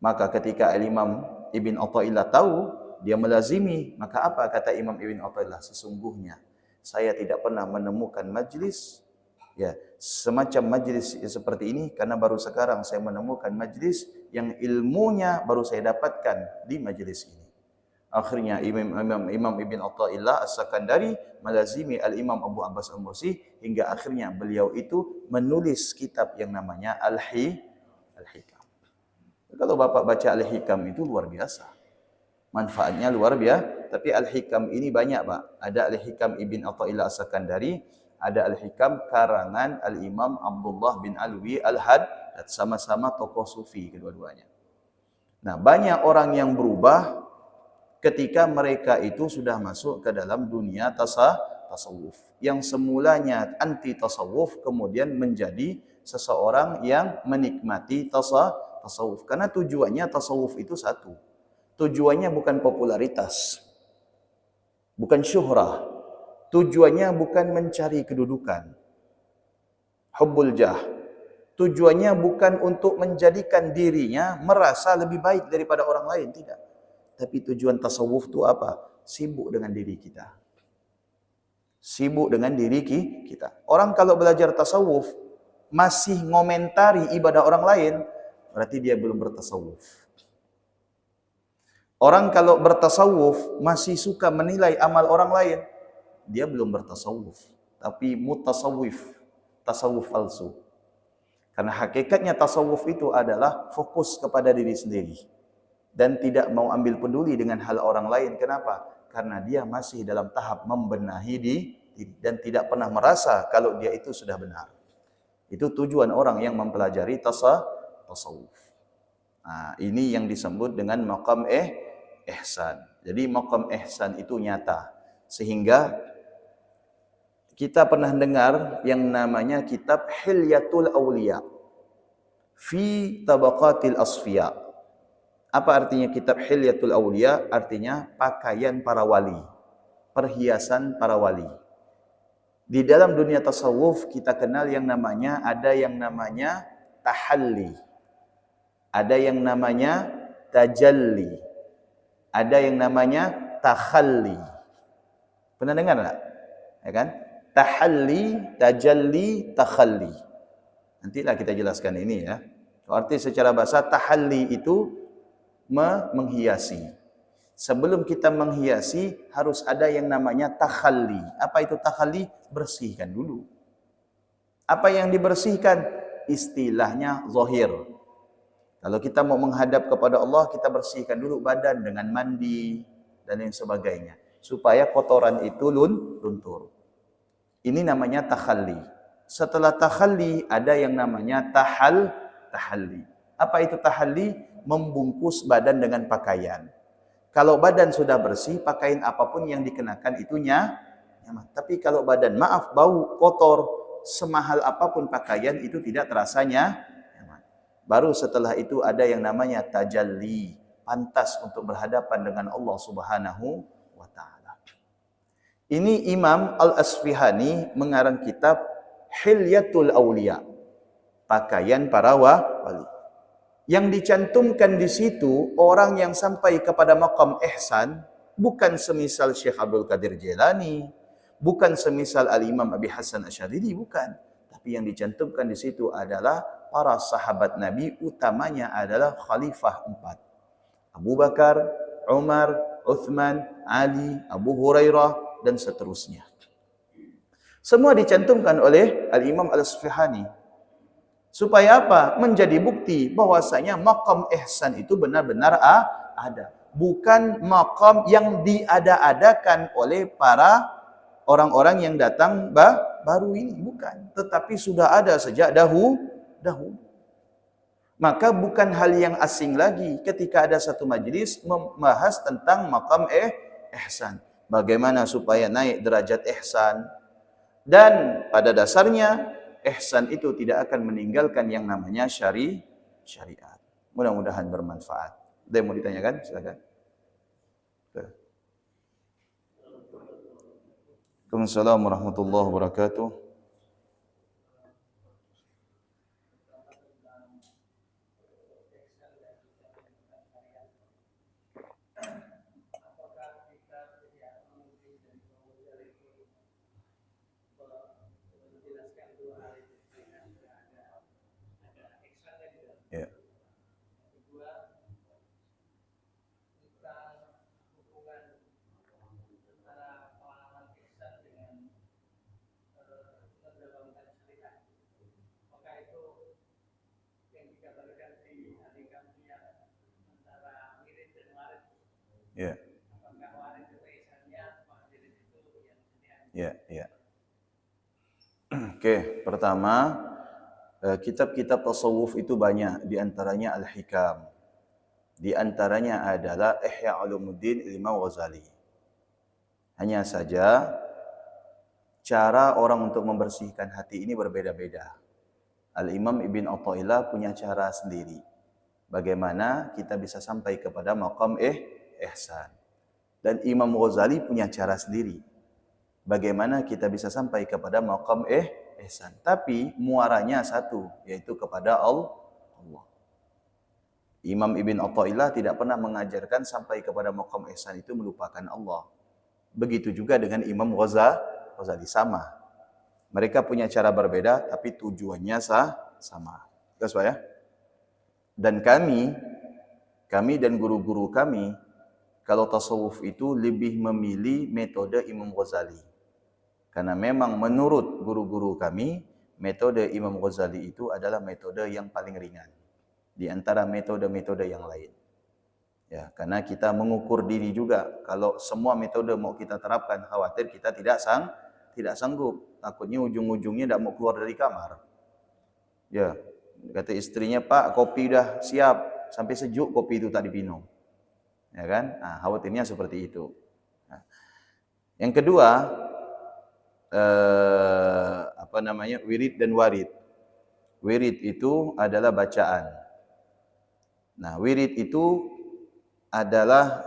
Maka ketika Al-Imam Ibn Athaillah tahu, dia melazimi, maka apa kata Imam Ibn Athaillah? Sesungguhnya saya tidak pernah menemukan majlis semacam majlis seperti ini, karena baru sekarang saya menemukan majlis yang ilmunya baru saya dapatkan di majlis ini. Akhirnya Imam Ibn Athaillah As-Sakandari melazimi Al-Imam Abu Abbas Al-Mursi hingga akhirnya beliau itu menulis kitab yang namanya Al-Hikam. Kalau Bapak baca Al-Hikam itu luar biasa. Manfaatnya luar biasa. Tapi Al-Hikam ini banyak, Pak. Ada Al-Hikam Ibn Athaillah As-Sakandari, ada Al-Hikam karangan Al-Imam Abdullah bin Alwi Al-Haddad, sama-sama tokoh sufi kedua-duanya. Nah, banyak orang yang berubah ketika mereka itu sudah masuk ke dalam dunia tasawuf. Yang semulanya anti tasawuf kemudian menjadi seseorang yang menikmati tasawuf. Karena tujuannya tasawuf itu satu. Tujuannya bukan popularitas. Bukan syuhrah. Tujuannya bukan mencari kedudukan. Hubbul jah. Tujuannya bukan untuk menjadikan dirinya merasa lebih baik daripada orang lain, tidak. Tapi tujuan tasawuf itu apa? Sibuk dengan diri kita. Sibuk dengan diri kita. Orang kalau belajar tasawuf masih ngomentari ibadah orang lain, berarti dia belum bertasawuf. Orang kalau bertasawuf masih suka menilai amal orang lain, dia belum bertasawuf. Tapi mutasawwif, tasawuf palsu. Karena hakikatnya tasawuf itu adalah fokus kepada diri sendiri. Dan tidak mau ambil peduli dengan hal orang lain. Kenapa? Karena dia masih dalam tahap membenahi diri dan tidak pernah merasa kalau dia itu sudah benar. Itu tujuan orang yang mempelajari tasawuf. Nah, ini yang disebut dengan maqam ihsan. Jadi maqam ihsan itu nyata. Sehingga kita pernah dengar yang namanya kitab Hilyatul Auliya fi Tabaqatil Asfiya. Apa artinya kitab Hilyatul Auliya? Artinya pakaian para wali, perhiasan para wali. Di dalam dunia tasawuf kita kenal yang namanya, ada yang namanya tahalli, ada yang namanya tajalli, ada yang namanya takhalli. Pernah dengar enggak? Ya kan? Tahalli, tajalli, takhalli. Nantilah kita jelaskan ini ya. Arti secara bahasa tahalli itu menghiasi. Sebelum kita menghiasi harus ada yang namanya takhalli. Apa itu takhalli? Bersihkan dulu. Apa yang dibersihkan? Istilahnya zahir. Kalau kita mau menghadap kepada Allah, kita bersihkan dulu badan dengan mandi dan lain sebagainya, supaya kotoran itu luntur. Ini namanya takhalli. Setelah takhalli ada yang namanya tahalli. Apa itu tahalli? Membungkus badan dengan pakaian. Kalau badan sudah bersih, pakaian apapun yang dikenakan itu nyaman. Tapi kalau badan bau, kotor, semahal apapun pakaian itu tidak terasa nyaman. Baru setelah itu ada yang namanya tajalli, pantas untuk berhadapan dengan Allah Subhanahu wa taala. Ini Imam Al-Asfihani mengarang kitab Hilyatul Auliya, pakaian para wali. Yang dicantumkan di situ orang yang sampai kepada maqam ihsan, bukan semisal Syekh Abdul Qadir Jailani, bukan semisal Al-Imam Abi Hasan Asy'arili, bukan. Tapi yang dicantumkan di situ adalah para sahabat Nabi, utamanya adalah Khalifah 4. Abu Bakar, Umar, Uthman, Ali, Abu Hurairah, dan seterusnya. Semua dicantumkan oleh Al-Imam Al-Asfihani. Supaya apa? Menjadi bukti bahwasanya maqam ihsan itu benar-benar ada. Bukan maqam yang diada-adakan oleh para orang-orang yang datang baru ini. Bukan. Tetapi sudah ada sejak dahulu. Maka bukan hal yang asing lagi ketika ada satu majlis membahas tentang maqam ihsan. Bagaimana supaya naik derajat ihsan. Dan pada dasarnya ihsan itu tidak akan meninggalkan yang namanya syariat. Mudah-mudahan bermanfaat. Ada yang mau ditanyakan? Silakan. Waalaikumsalam warahmatullahi wabarakatuh. Ya. Ya. Ya. Oke, pertama, kitab-kitab tasawuf itu banyak, di antaranya Al-Hikam. Di antaranya adalah Ihya Ulumuddin Imam Ghazali. Hanya saja cara orang untuk membersihkan hati ini berbeda-beda. Al-Imam Ibn Athaillah punya cara sendiri. Bagaimana kita bisa sampai kepada maqam ihsan. Dan Imam Ghazali punya cara sendiri. Bagaimana kita bisa sampai kepada maqam ihsan. Tapi muaranya satu, yaitu kepada Allah. Imam Ibn Athaillah tidak pernah mengajarkan sampai kepada maqam ihsan itu melupakan Allah. Begitu juga dengan Imam Ghazali, sama. Mereka punya cara berbeda, tapi tujuannya sama. Jelas Pak ya? Dan kami dan guru-guru kami, kalau tasawuf itu lebih memilih metode Imam Ghazali. Karena memang menurut guru-guru kami, metode Imam Ghazali itu adalah metode yang paling ringan di antara metode-metode yang lain. Ya, karena kita mengukur diri juga. Kalau semua metode mau kita terapkan, khawatir kita tidak sanggup. Takutnya ujung-ujungnya tidak mau keluar dari kamar. Ya, kata istrinya, Pak, kopi udah siap, sampai sejuk kopi itu tadi minum. Ya kan? Nah, khawatirnya seperti itu. Nah, yang kedua, wirid dan warid. Wirid itu adalah bacaan. Nah, wirid itu adalah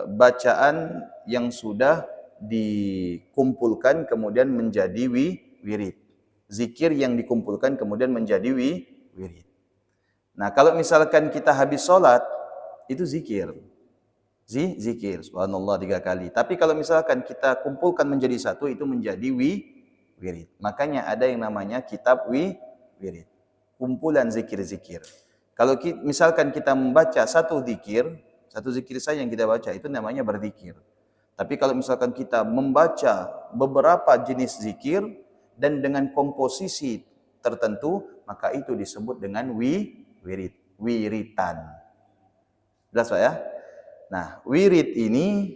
bacaan yang sudah dikumpulkan kemudian menjadi wirid. Zikir yang dikumpulkan kemudian menjadi wirid. Nah, kalau misalkan kita habis sholat, itu zikir. Zikir, subhanallah 3 kali. Tapi kalau misalkan kita kumpulkan menjadi satu, itu menjadi wirid. Makanya ada yang namanya kitab wirid. Kumpulan zikir-zikir. Kalau misalkan kita membaca satu zikir saja yang kita baca, itu namanya berzikir. Tapi kalau misalkan kita membaca beberapa jenis zikir dan dengan komposisi tertentu, maka itu disebut dengan wiritan. Jelas Pak ya? Nah, wirid ini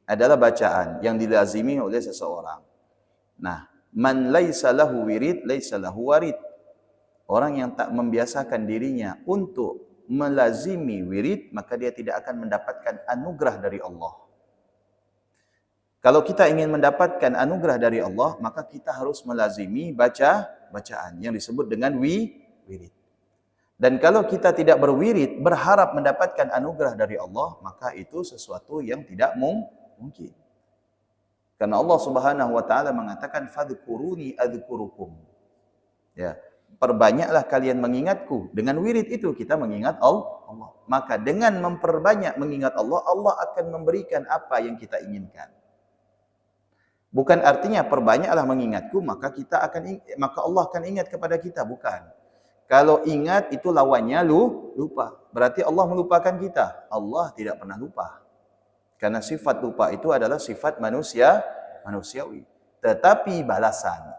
adalah bacaan yang dilazimi oleh seseorang. Nah, man laisa lahu wirid, laisa lahu warid. Orang yang tak membiasakan dirinya untuk melazimi wirid, maka dia tidak akan mendapatkan anugerah dari Allah. Kalau kita ingin mendapatkan anugerah dari Allah, maka kita harus melazimi bacaan yang disebut dengan wirid. Dan kalau kita tidak berwirid, berharap mendapatkan anugerah dari Allah, maka itu sesuatu yang tidak mungkin. Karena Allah Subhanahu wa taala mengatakan fadhkuruni adzkurukum. Ya, perbanyaklah kalian mengingatku. Dengan wirid itu kita mengingat Allah. Maka dengan memperbanyak mengingat Allah, Allah akan memberikan apa yang kita inginkan. Bukan artinya perbanyaklah mengingatku, maka Allah akan ingat kepada kita, bukan. Kalau ingat itu lawannya lupa. Berarti Allah melupakan kita. Allah tidak pernah lupa. Karena sifat lupa itu adalah sifat manusiawi. Tetapi balasan.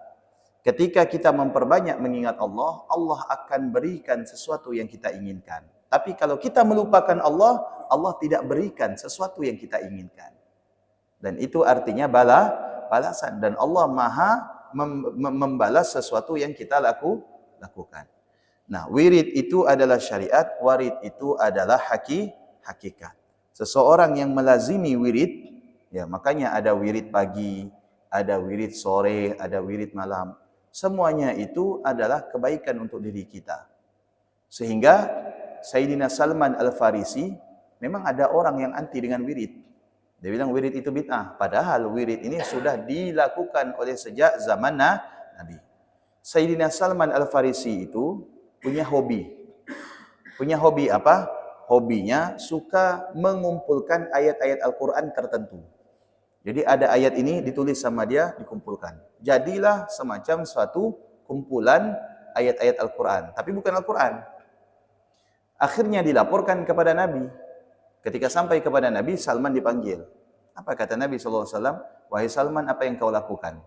Ketika kita memperbanyak mengingat Allah, Allah akan berikan sesuatu yang kita inginkan. Tapi kalau kita melupakan Allah, Allah tidak berikan sesuatu yang kita inginkan. Dan itu artinya balasan. Dan Allah Maha membalas sesuatu yang kita lakukan. Nah, wirid itu adalah syariat, warid itu adalah hakikat. Seseorang yang melazimi wirid, ya makanya ada wirid pagi, ada wirid sore, ada wirid malam. Semuanya itu adalah kebaikan untuk diri kita. Sehingga Sayyidina Salman Al-Farisi, memang ada orang yang anti dengan wirid. Dia bilang wirid itu bid'ah. Padahal wirid ini sudah dilakukan oleh sejak zaman Nabi. Sayyidina Salman Al-Farisi itu punya hobi. Punya hobi apa? Hobinya suka mengumpulkan ayat-ayat Al-Quran tertentu. Jadi ada ayat ini ditulis sama dia, dikumpulkan. Jadilah semacam suatu kumpulan ayat-ayat Al-Quran. Tapi bukan Al-Quran. Akhirnya dilaporkan kepada Nabi. Ketika sampai kepada Nabi, Salman dipanggil. Apa kata Nabi SAW? Wahai Salman, apa yang kau lakukan?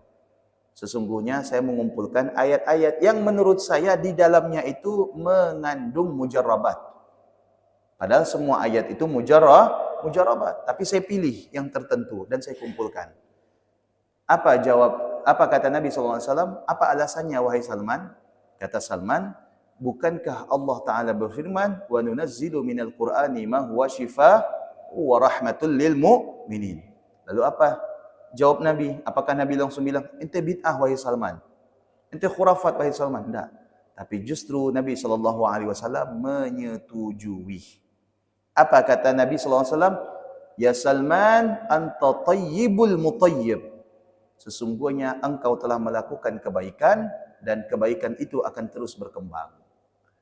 Sesungguhnya saya mengumpulkan ayat-ayat yang menurut saya di dalamnya itu mengandung mujarrabat. Padahal semua ayat itu mujarrabat, tapi saya pilih yang tertentu dan saya kumpulkan. Apa kata Nabi SAW? Apa alasannya wahai Salman? Kata Salman, bukankah Allah Ta'ala berfirman, wa nunazzilu minal Qur'ani ma huwa shifa wa rahmatul lil mu'minin. Lalu apa? Jawab Nabi, apakah Nabi langsung bilang, ente bid'ah wahai Salman, ente khurafat wahai Salman? Tidak. Tapi justru Nabi SAW menyetujui. Apa kata Nabi SAW? Ya Salman, anta tayyibul mutayyib. Sesungguhnya engkau telah melakukan kebaikan dan kebaikan itu akan terus berkembang.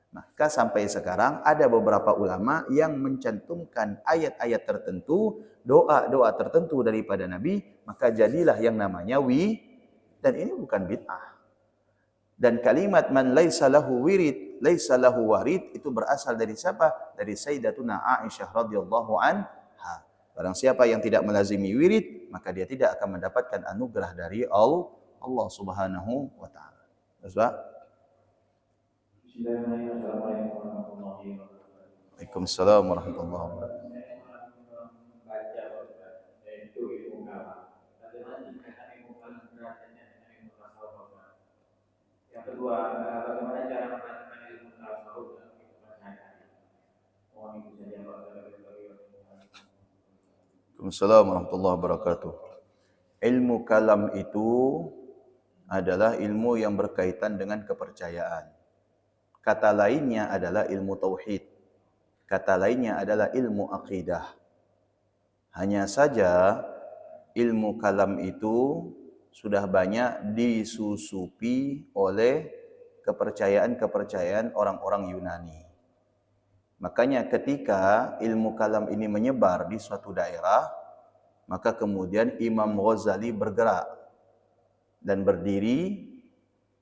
Maka sampai sekarang ada beberapa ulama yang mencantumkan ayat-ayat tertentu, doa-doa tertentu daripada Nabi, maka jadilah yang namanya dan ini bukan bid'ah. Dan kalimat man laisa lahu wirid, laisa lahu warid itu berasal dari siapa? Dari Sayyidatuna Aisyah radhiyallahu anha. Barang siapa yang tidak melazimi wirid, maka dia tidak akan mendapatkan anugerah dari Allah Subhanahu wa taala. Baik? Waalaikumsalam warahmatullahi wabarakatuh. Yang kedua, bagaimana cara melakukan ilmu tasawuf dalam kehidupan sehari-hari? Mohon itu saja. Waalaikumsalam warahmatullahi wabarakatuh. Ilmu kalam itu adalah ilmu yang berkaitan dengan kepercayaan. Kata lainnya adalah ilmu tauhid. Kata lainnya adalah ilmu akidah. Hanya saja ilmu kalam itu sudah banyak disusupi oleh kepercayaan-kepercayaan orang-orang Yunani. Makanya ketika ilmu kalam ini menyebar di suatu daerah, maka kemudian Imam Ghazali bergerak dan berdiri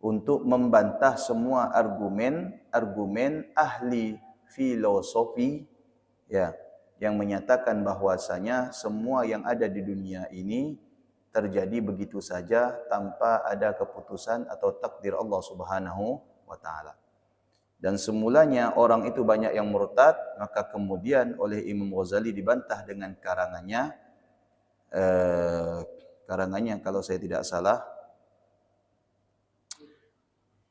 untuk membantah semua argumen ahli filosofi ya, yang menyatakan bahwasanya semua yang ada di dunia ini terjadi begitu saja tanpa ada keputusan atau takdir Allah Subhanahu wa taala. Dan semulanya orang itu banyak yang murtad, maka kemudian oleh Imam Ghazali dibantah dengan karangannya kalau saya tidak salah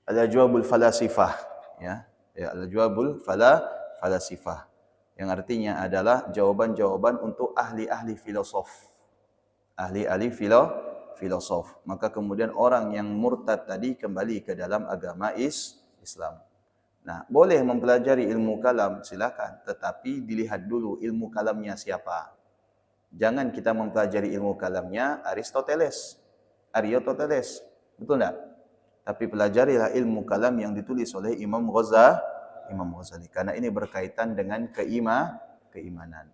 Al-Jawabul Falasifah, ya Al-Jawabul Falasifah, yang artinya adalah jawaban-jawaban untuk ahli-ahli filosof. Ahli-ahli filosof. Maka kemudian orang yang murtad tadi kembali ke dalam agama Islam. Nah, boleh mempelajari ilmu kalam, silakan, tetapi dilihat dulu ilmu kalamnya siapa. Jangan kita mempelajari ilmu kalamnya Aristoteles. Betul enggak? Tapi pelajarilah ilmu kalam yang ditulis oleh Imam Ghazali, karena ini berkaitan dengan keimanan.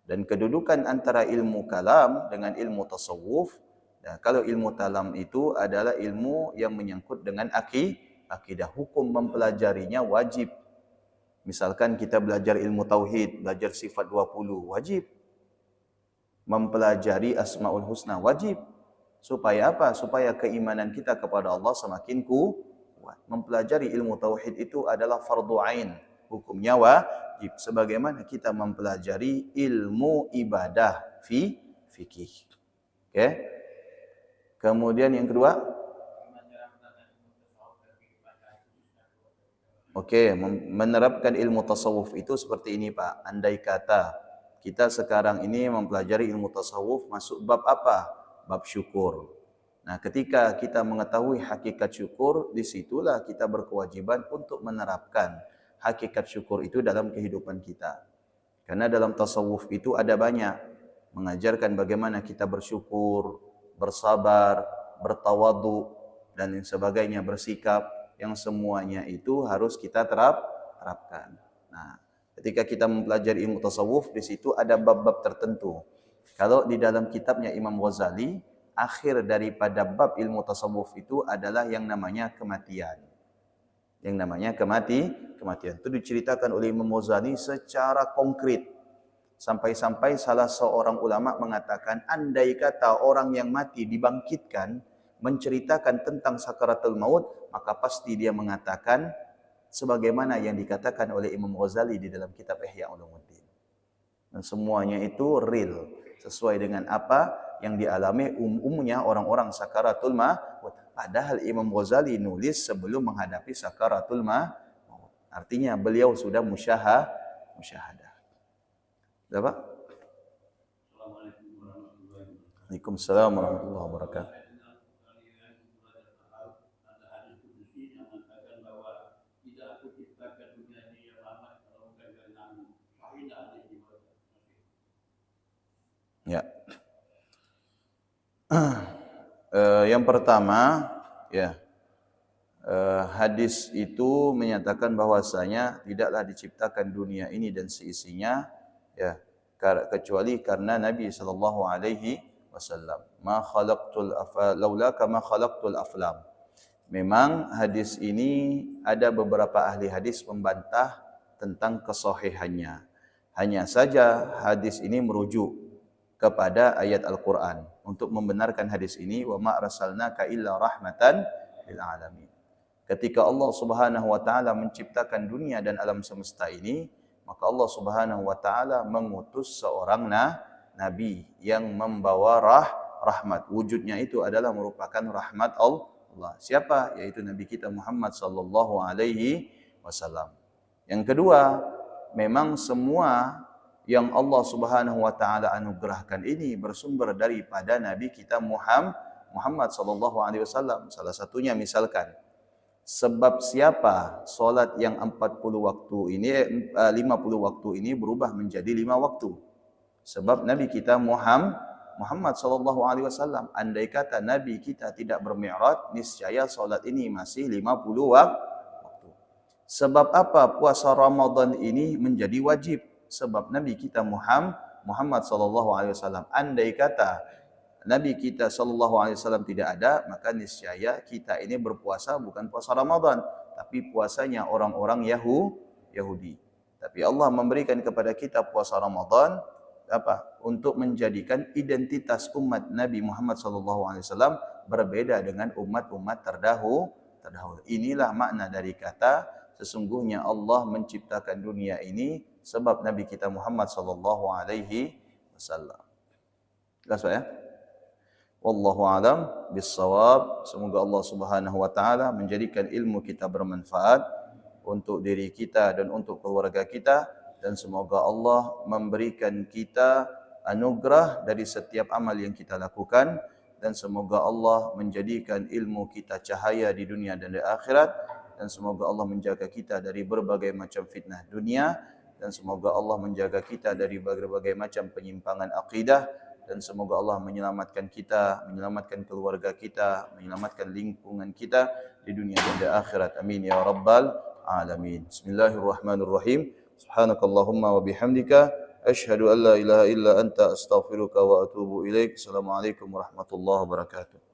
Dan kedudukan antara ilmu kalam dengan ilmu tasawuf, ya, kalau ilmu kalam itu adalah ilmu yang menyangkut dengan akidah, hukum mempelajarinya wajib. Misalkan kita belajar ilmu tauhid, belajar sifat 20, wajib. Mempelajari Asmaul Husna, wajib. Supaya apa? Supaya keimanan kita kepada Allah semakin kuat. Mempelajari ilmu tauhid itu adalah fardu ain, hukumnya wajib. Sebagaimana kita mempelajari ilmu ibadah fikih. Oke. Kemudian yang kedua, menerapkan ilmu tasawuf itu seperti ini, Pak. Andai kata kita sekarang ini mempelajari ilmu tasawuf, masuk bab apa? Bab syukur. Nah, ketika kita mengetahui hakikat syukur, disitulah kita berkewajiban untuk menerapkan hakikat syukur itu dalam kehidupan kita. Karena dalam tasawuf itu ada banyak mengajarkan bagaimana kita bersyukur, bersabar, bertawadu, dan lain sebagainya, bersikap, yang semuanya itu harus kita terapkan. Nah, ketika kita mempelajari ilmu tasawuf, di situ ada bab-bab tertentu. Kalau di dalam kitabnya Imam Ghazali, akhir daripada bab ilmu tasawuf itu adalah yang namanya kematian. Yang namanya kematian. Itu diceritakan oleh Imam Ghazali secara konkret. Sampai-sampai salah seorang ulama mengatakan, andai kata orang yang mati dibangkitkan, menceritakan tentang sakaratul maut, maka pasti dia mengatakan sebagaimana yang dikatakan oleh Imam Ghazali di dalam kitab Ihya Ulumuddin. Dan semuanya itu real, sesuai dengan apa yang dialami umumnya orang-orang sakaratul maut. Padahal Imam Ghazali nulis sebelum menghadapi sakaratul maut. Artinya beliau sudah musyahadah. Apa? Waalaikumsalam warahmatullahi wabarakatuh. Ya. Yang pertama, ya, hadis itu menyatakan bahwasanya tidaklah diciptakan dunia ini dan seisinya, ya, kecuali karena Nabi sallallahu alaihi wasallam. Ma khalaqtul laulaka ma khalaqtul aflam. Memang hadis ini ada beberapa ahli hadis membantah tentang kesahihannya. Hanya saja hadis ini merujuk kepada ayat Al-Quran. Untuk membenarkan hadis ini, wa ma arsalnaka illa rahmatan lil alamin. Ketika Allah Subhanahu wa taala menciptakan dunia dan alam semesta ini, maka Allah Subhanahu wa taala mengutus seorang nabi yang membawa rahmat. Wujudnya itu adalah merupakan rahmat Allah. Siapa? Yaitu Nabi kita Muhammad sallallahu alaihi wasallam. Yang kedua, memang semua yang Allah Subhanahu wa taala anugerahkan ini bersumber daripada Nabi kita Muhammad sallallahu alaihi wasallam. Salah satunya misalkan, sebab siapa solat yang 40 waktu ini 50 waktu ini berubah menjadi 5 waktu. Sebab Nabi kita Muhammad sallallahu alaihi wasallam, andai kata Nabi kita tidak bermi'raj, niscaya solat ini masih 50 waktu. Sebab apa puasa Ramadan ini menjadi wajib? Sebab Nabi kita Muhammad sallallahu alaihi wasallam, andai kata Nabi kita sallallahu alaihi wasallam tidak ada, maka niscaya kita ini berpuasa bukan puasa Ramadan, tapi puasanya orang-orang Yahudi. Tapi Allah memberikan kepada kita puasa Ramadan untuk menjadikan identitas umat Nabi Muhammad sallallahu alaihi wasallam berbeda dengan umat-umat terdahulu. Inilah makna dari kata sesungguhnya Allah menciptakan dunia ini sebab Nabi kita Muhammad sallallahu alaihi wasallam. Jelas ya? Wallahu alam bissawab. Semoga Allah Subhanahu wa taala menjadikan ilmu kita bermanfaat untuk diri kita dan untuk keluarga kita, dan semoga Allah memberikan kita anugerah dari setiap amal yang kita lakukan, dan semoga Allah menjadikan ilmu kita cahaya di dunia dan di akhirat, dan semoga Allah menjaga kita dari berbagai macam fitnah dunia, dan semoga Allah menjaga kita dari berbagai macam penyimpangan akidah, dan semoga Allah menyelamatkan kita, menyelamatkan keluarga kita, menyelamatkan lingkungan kita di dunia dan di akhirat. Amin ya rabbal alamin. Bismillahirrahmanirrahim. Subhanakallahumma wa bihamdika asyhadu an la ilaha illa anta astaghfiruka wa atubu ilaik. Assalamualaikum warahmatullahi wabarakatuh.